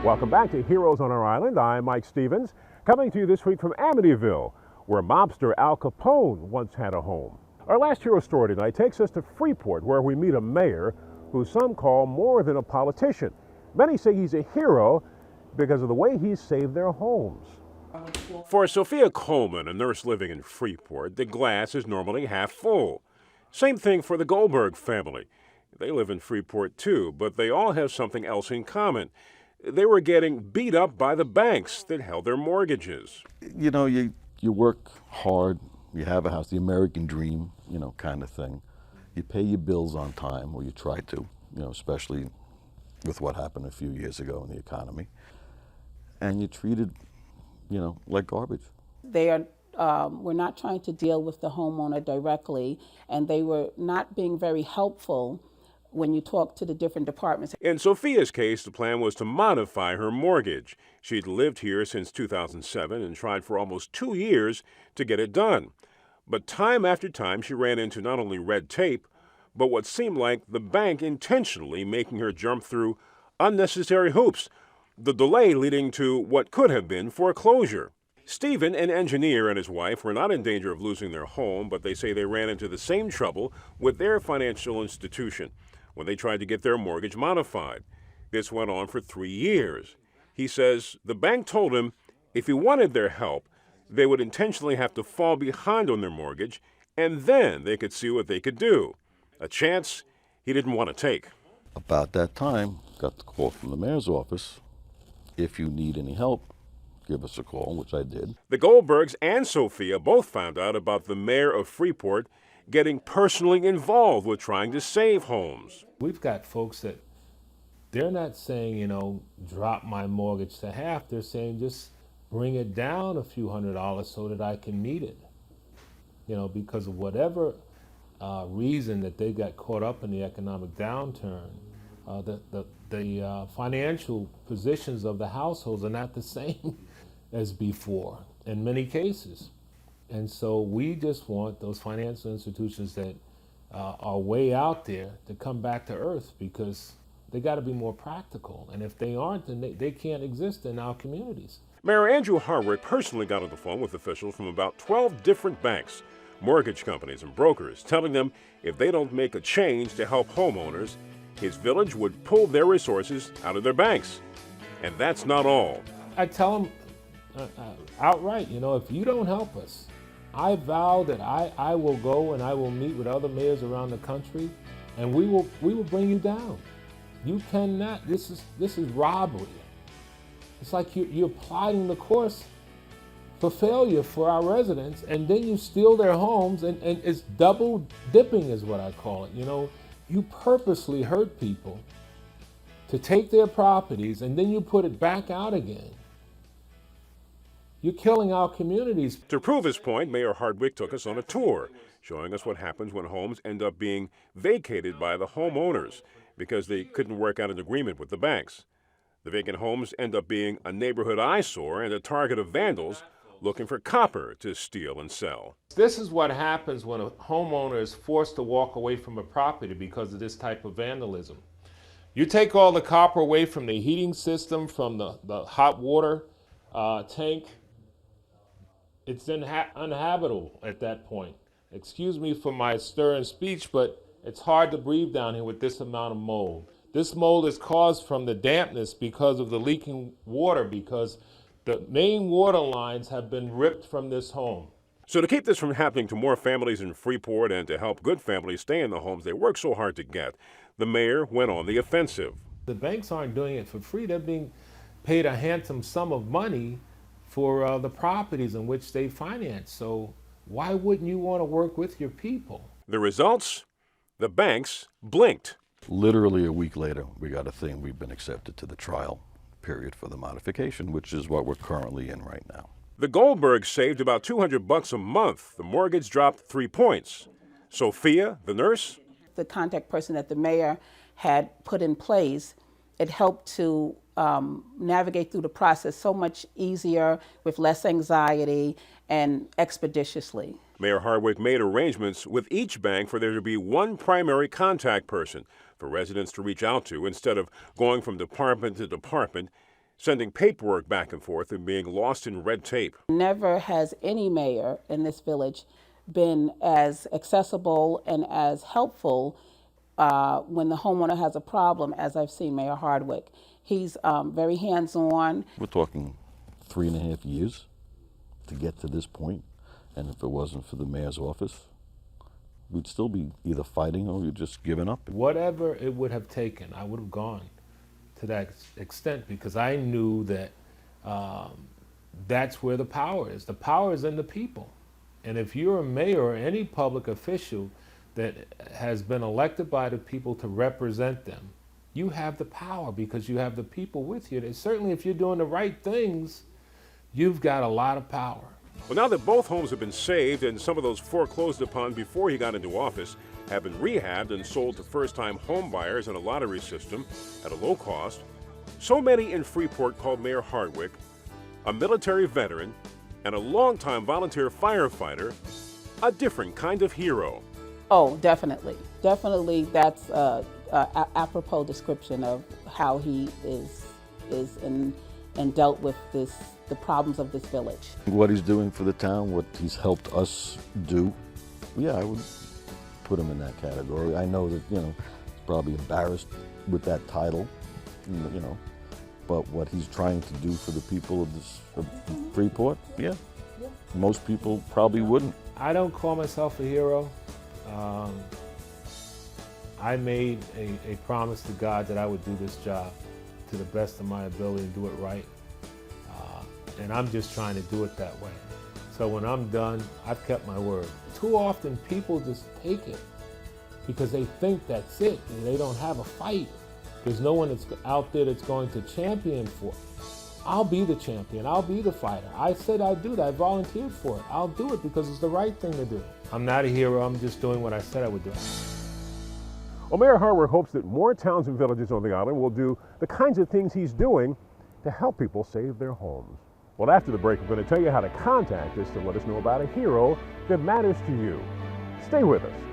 Welcome back to Heroes on Our Island. I'm Mike Stevens, coming to you this week from Amityville, where mobster Al Capone once had a home. Our last hero story tonight takes us to Freeport, where we meet a mayor who some call more than a politician. Many say he's a hero because of the way he's saved their homes. For Sophia Coleman, a nurse living in Freeport, the glass is normally half full. Same thing for the Goldberg family. They live in Freeport too, but they all have something else in common. They were getting beat up by the banks that held their mortgages. You know, you work hard, you have a house, the American dream, kind of thing. You pay your bills on time, or you try to, especially with what happened a few years ago in the economy. And you're treated, like garbage. We're not trying to deal with the homeowner directly, and they were not being very helpful when you talk to the different departments. In Sophia's case, the plan was to modify her mortgage. She'd lived here since 2007 and tried for almost 2 years to get it done. But time after time, she ran into not only red tape, but what seemed like the bank intentionally making her jump through unnecessary hoops, the delay leading to what could have been foreclosure. Stephen, an engineer, and his wife were not in danger of losing their home, but they say they ran into the same trouble with their financial institution when they tried to get their mortgage modified. This went on for 3 years. He says the bank told him if he wanted their help, they would intentionally have to fall behind on their mortgage, and then they could see what they could do. A chance he didn't want to take. About that time, got the call from the mayor's office. If you need any help, give us a call, which I did. The Goldbergs and Sophia both found out about the mayor of Freeport getting personally involved with trying to save homes. We've got folks that they're not saying, drop my mortgage to half. They're saying just bring it down a few $100s so that I can meet it. Because of whatever reason that they got caught up in the economic downturn, the financial positions of the households are not the same as before in many cases. And so we just want those financial institutions that are way out there to come back to earth, because they got to be more practical. And if they aren't, then they can't exist in our communities. Mayor Andrew Hardwick personally got on the phone with officials from about 12 different banks, mortgage companies, and brokers, telling them if they don't make a change to help homeowners, his village would pull their resources out of their banks. And that's not all. I tell them outright, if you don't help us, I vow that I will go and I will meet with other mayors around the country, and we will bring you down. You cannot. This is robbery. It's like you're plotting the course for failure for our residents, and then you steal their homes, and it's double dipping is what I call it. You purposely hurt people to take their properties, and then you put it back out again. You're killing our communities. To prove his point, Mayor Hardwick took us on a tour, showing us what happens when homes end up being vacated by the homeowners because they couldn't work out an agreement with the banks. The vacant homes end up being a neighborhood eyesore and a target of vandals looking for copper to steal and sell. This is what happens when a homeowner is forced to walk away from a property because of this type of vandalism. You take all the copper away from the heating system, from the hot water tank. It's uninhabitable at that point. Excuse me for my stirring speech, but it's hard to breathe down here with this amount of mold. This mold is caused from the dampness because of the leaking water, because the main water lines have been ripped from this home. So to keep this from happening to more families in Freeport and to help good families stay in the homes they work so hard to get, the mayor went on the offensive. The banks aren't doing it for free. They're being paid a handsome sum of money for the properties in which they finance. So why wouldn't you want to work with your people? The results? The banks blinked. Literally a week later, we got a thing. We've been accepted to the trial period for the modification, which is what we're currently in right now. The Goldbergs saved about $200 a month. The mortgage dropped 3 points. Sophia, the nurse? The contact person that the mayor had put in place, it helped to navigate through the process so much easier, with less anxiety and expeditiously. Mayor Hardwick made arrangements with each bank for there to be one primary contact person for residents to reach out to instead of going from department to department. sending paperwork back and forth and being lost in red tape. Never has any mayor in this village been as accessible and as helpful when the homeowner has a problem as I've seen Mayor Hardwick. He's very hands-on. We're talking 3.5 years to get to this point, and if it wasn't for the mayor's office, we'd still be either fighting or we'd just giving up. Whatever it would have taken, I would have gone to that extent because I knew that that's where the power is. The power is in the people. And if you're a mayor or any public official that has been elected by the people to represent them, you have the power because you have the people with you. And certainly if you're doing the right things, you've got a lot of power. Well, now that both homes have been saved and some of those foreclosed upon before he got into office have been rehabbed and sold to first-time home buyers in a lottery system at a low cost, so many in Freeport called Mayor Hardwick, a military veteran and a longtime volunteer firefighter, a different kind of hero. Oh, definitely. Definitely that's a apropos description of how he is and dealt with the problems of this village. What he's doing for the town, what he's helped us do, yeah, I would put him in that category. I know that, he's probably embarrassed with that title, but what he's trying to do for the people of Freeport, yeah, most people probably wouldn't. I don't call myself a hero. I made a promise to God that I would do this job to the best of my ability and do it right. And I'm just trying to do it that way. So when I'm done, I've kept my word. Too often people just take it because they think that's it and they don't have a fight. There's no one that's out there that's going to champion for it. I'll be the champion, I'll be the fighter. I said I'd do that, I volunteered for it. I'll do it because it's the right thing to do. I'm not a hero, I'm just doing what I said I would do. Well, Mayor Hardwick hopes that more towns and villages on the island will do the kinds of things he's doing to help people save their homes. Well, after the break, we're going to tell you how to contact us to let us know about a hero that matters to you. Stay with us.